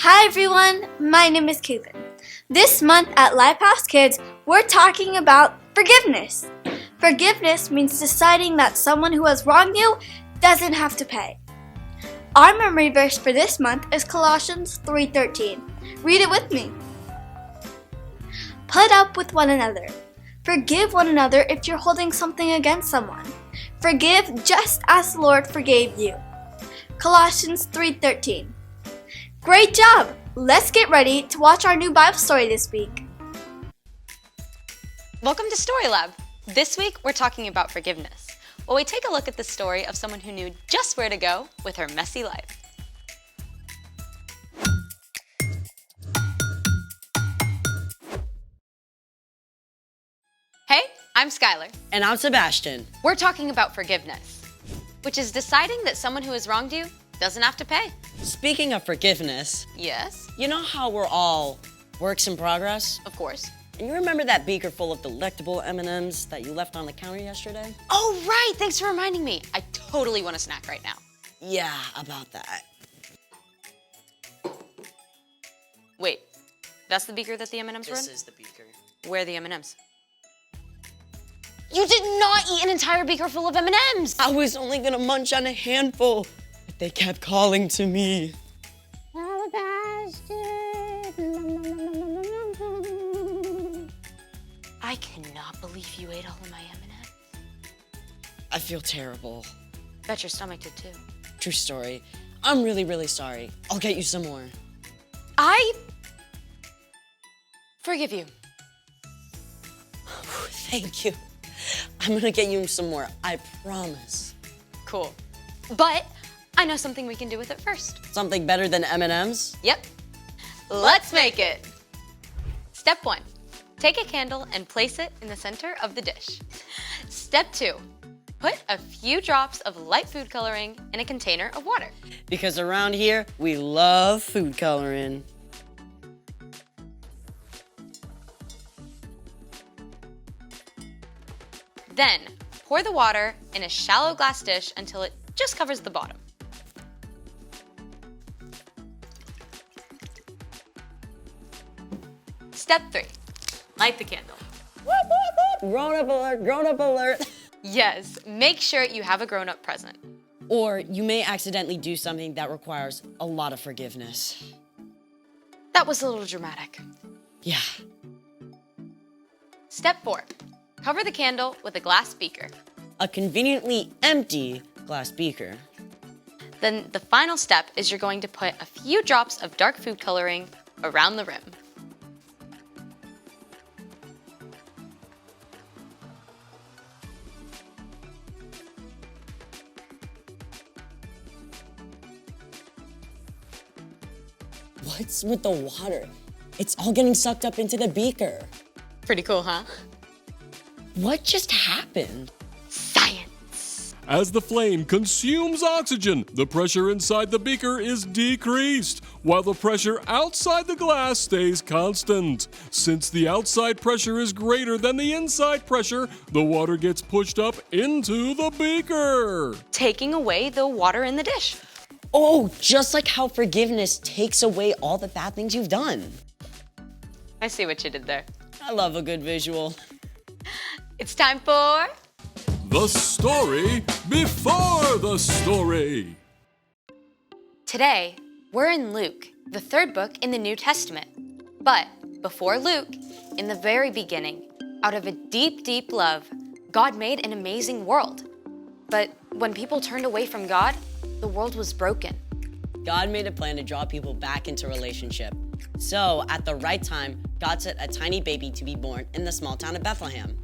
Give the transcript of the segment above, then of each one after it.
Hi everyone, my name is Caitlin. This month at LifeHouse Kids, we're talking about forgiveness. Forgiveness means deciding that someone who has wronged you doesn't have to pay. Our memory verse for this month is Colossians 3:13. Read it with me. Put up with one another. Forgive one another if you're holding something against someone. Forgive just as the Lord forgave you. Colossians 3:13. Great job! Let's get ready to watch our new Bible story this week. Welcome to Story Lab. This week we're talking about forgiveness. Well, we take a look at the story of someone who knew just where to go with her messy life. Hey, I'm Skylar. And I'm Sebastian. We're talking about forgiveness, which is deciding that someone who has wronged you doesn't have to pay. Speaking of forgiveness, Yes, you know how we're all works in progress? of course. And you remember that beaker full of delectable M&Ms that you left on the counter yesterday? Oh, right. Thanks for reminding me. I totally want a snack right now. Yeah, about that. Wait, that's the beaker that the M&Ms were in? This is the beaker. Where are the M&Ms? You did not eat an entire beaker full of M&Ms! I was only gonna munch on a handful, but they kept calling to me. I cannot believe you ate all of my M&Ms. I feel terrible. Bet your stomach did too. True story. I'm really sorry. I'll get you some more. I forgive you. Thank you. I'm gonna get you some more, I promise. Cool. But I know something we can do with it first. Something better than M&Ms? Yep. Let's make it. Step 1. Take a candle and place it in the center of the dish. Step 2. Put a few drops of light food coloring in a container of water. Because around here, we love food coloring. Then, pour the water in a shallow glass dish until it just covers the bottom. Step 3. Light the candle. Grown-up alert, grown-up alert. Yes, make sure you have a grown-up present. Or you may accidentally do something that requires a lot of forgiveness. That was a little dramatic. Yeah. Step 4. Cover the candle with a glass beaker. A conveniently empty glass beaker. Then the final step is you're going to put a few drops of dark food coloring around the rim. What's with the water? It's all getting sucked up into the beaker. Pretty cool, huh? What just happened? Science! As the flame consumes oxygen, the pressure inside the beaker is decreased, while the pressure outside the glass stays constant. Since the outside pressure is greater than the inside pressure, the water gets pushed up into the beaker. Taking away the water in the dish. Oh, just like how forgiveness takes away all the bad things you've done. I see what you did there. I love a good visual. It's time for... The story before the story. Today, we're in Luke, the third book in the New Testament. But before Luke, in the very beginning, out of a deep love, God made an amazing world. But when people turned away from God, the world was broken. God made a plan to draw people back into relationship. So, at the right time, God sent a tiny baby to be born in the small town of Bethlehem.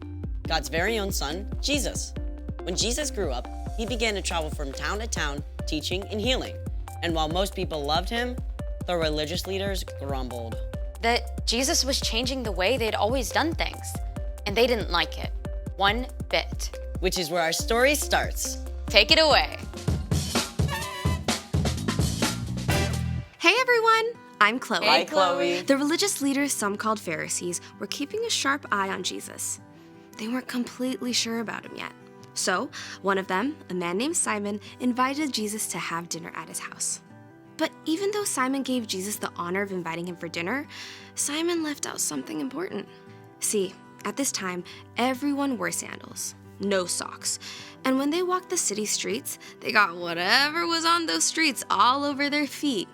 God's very own son, Jesus. When Jesus grew up, he began to travel from town to town, teaching and healing. And while most people loved him, the religious leaders grumbled. That Jesus was changing the way they'd always done things. And they didn't like it. One bit. Which is where our story starts. Take it away. Hey everyone, I'm Chloe. Hey, Chloe. The religious leaders, some called Pharisees, were keeping a sharp eye on Jesus. They weren't completely sure about him yet. So, one of them, a man named Simon, invited Jesus to have dinner at his house. But even though Simon gave Jesus the honor of inviting him for dinner, Simon left out something important. See, at this time, everyone wore sandals, no socks. And when they walked the city streets, they got whatever was on those streets all over their feet.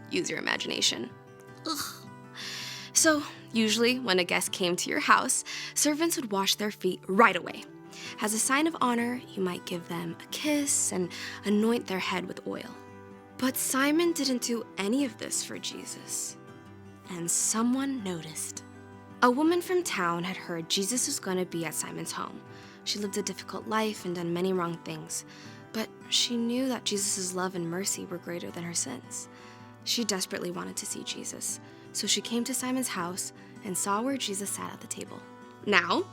Use your imagination. Ugh. So, usually, when a guest came to your house, servants would wash their feet right away. As a sign of honor, you might give them a kiss and anoint their head with oil. But Simon didn't do any of this for Jesus. And someone noticed. A woman from town had heard Jesus was going to be at Simon's home. She lived a difficult life and done many wrong things, but she knew that Jesus' love and mercy were greater than her sins. She desperately wanted to see Jesus, so she came to Simon's house and saw where Jesus sat at the table. Now,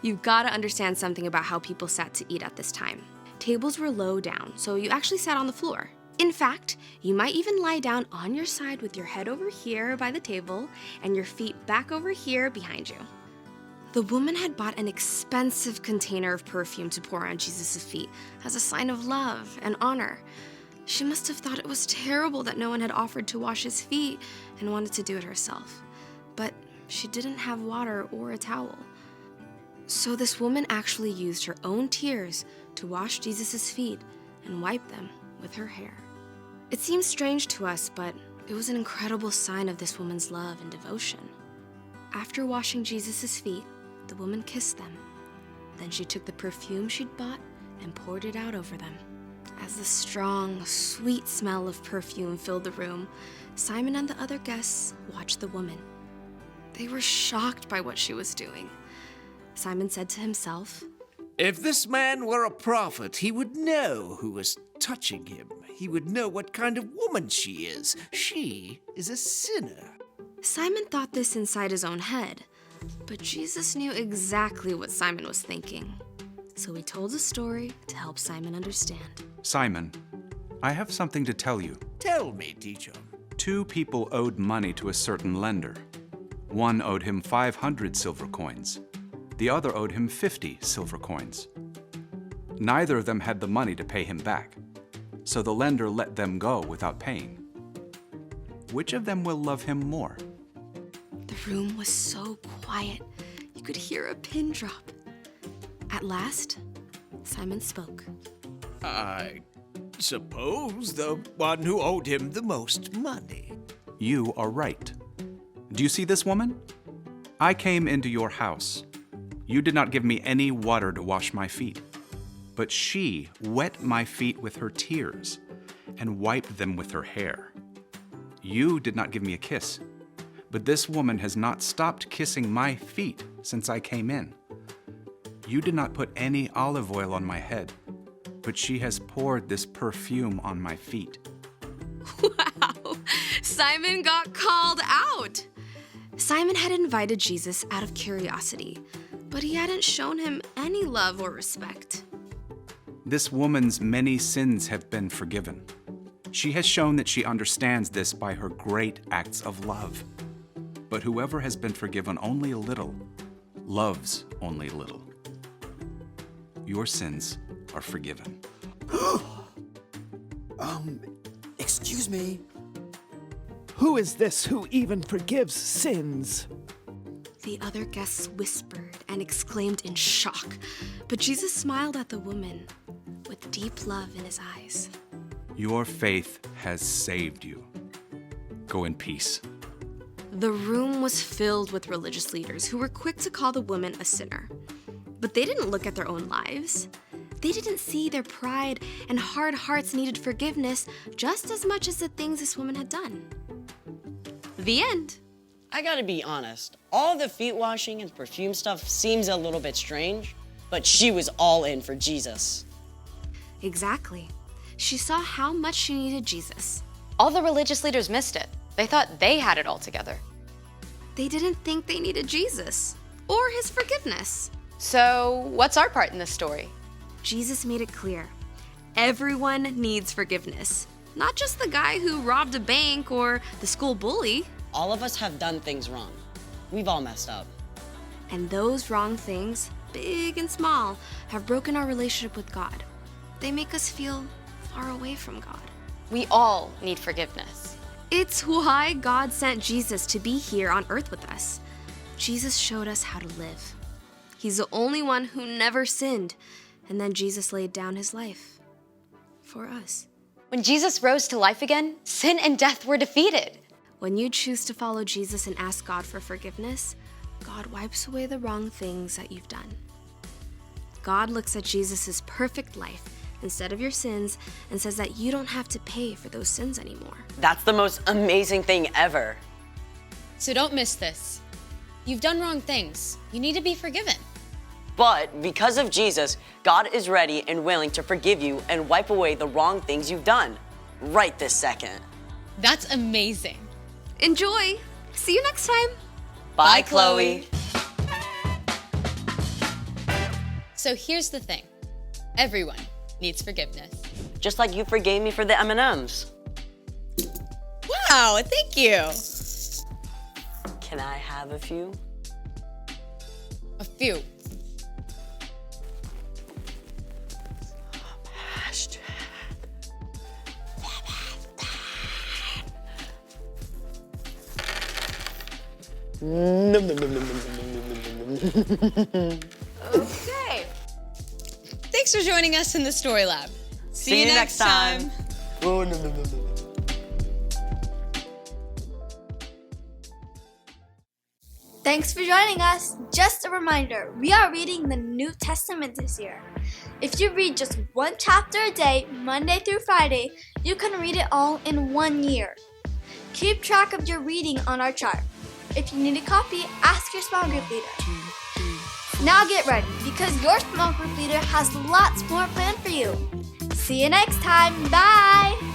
you've got to understand something about how people sat to eat at this time. Tables were low down, so you actually sat on the floor. In fact, you might even lie down on your side with your head over here by the table and your feet back over here behind you. The woman had bought an expensive container of perfume to pour on Jesus' feet as a sign of love and honor. She must have thought it was terrible that no one had offered to wash his feet and wanted to do it herself. But she didn't have water or a towel. So this woman actually used her own tears to wash Jesus' feet and wipe them with her hair. It seems strange to us, but it was an incredible sign of this woman's love and devotion. After washing Jesus' feet, the woman kissed them. Then she took the perfume she'd bought and poured it out over them. As the strong, sweet smell of perfume filled the room, Simon and the other guests watched the woman. They were shocked by what she was doing. Simon said to himself, "If this man were a prophet, he would know who was touching him. He would know what kind of woman she is. She is a sinner." Simon thought this inside his own head, but Jesus knew exactly what Simon was thinking. So he told a story to help Simon understand. Simon, I have something to tell you. Tell me, teacher. 2 people owed money to a certain lender. One owed him 500 silver coins. The other owed him 50 silver coins. Neither of them had the money to pay him back, so the lender let them go without paying. Which of them will love him more? The room was so quiet, you could hear a pin drop. At last, Simon spoke. I suppose the one who owed him the most money. You are right. Do you see this woman? I came into your house. You did not give me any water to wash my feet, but she wet my feet with her tears and wiped them with her hair. You did not give me a kiss, but this woman has not stopped kissing my feet since I came in. You did not put any olive oil on my head, but she has poured this perfume on my feet. Wow, Simon got called out. Simon had invited Jesus out of curiosity, but he hadn't shown him any love or respect. This woman's many sins have been forgiven. She has shown that she understands this by her great acts of love. But whoever has been forgiven only a little, loves only little. Your sins are forgiven. Excuse me. Who is this who even forgives sins? The other guests whispered and exclaimed in shock, but Jesus smiled at the woman with deep love in his eyes. Your faith has saved you. Go in peace. The room was filled with religious leaders who were quick to call the woman a sinner. But they didn't look at their own lives. They didn't see their pride and hard hearts needed forgiveness just as much as the things this woman had done. The end. I gotta be honest, all the feet washing and perfume stuff seems a little bit strange, but she was all in for Jesus. Exactly. She saw how much she needed Jesus. All the religious leaders missed it. They thought they had it all together. They didn't think they needed Jesus or his forgiveness. So, what's our part in this story? Jesus made it clear. Everyone needs forgiveness. Not just the guy who robbed a bank or the school bully. All of us have done things wrong. We've all messed up. And those wrong things, big and small, have broken our relationship with God. They make us feel far away from God. We all need forgiveness. It's why God sent Jesus to be here on earth with us. Jesus showed us how to live. He's the only one who never sinned, and then Jesus laid down his life for us. When Jesus rose to life again, sin and death were defeated. When you choose to follow Jesus and ask God for forgiveness, God wipes away the wrong things that you've done. God looks at Jesus' perfect life instead of your sins and says that you don't have to pay for those sins anymore. That's the most amazing thing ever. So don't miss this. You've done wrong things. You need to be forgiven. But because of Jesus, God is ready and willing to forgive you and wipe away the wrong things you've done right this second. That's amazing. Enjoy! See you next time! Bye, Chloe. So here's the thing. Everyone needs forgiveness. Just like you forgave me for the M&Ms. Wow, thank you. Can I have a few? A few. Okay. Thanks for joining us in the Story Lab. See you next time. Thanks for joining us. Just a reminder, we are reading the New Testament this year. If you read just one chapter a day, Monday through Friday, you can read it all in 1 year. Keep track of your reading on our chart. If you need a copy, ask your small group leader. Now get ready, because your small group leader has lots more planned for you. See you next time. Bye!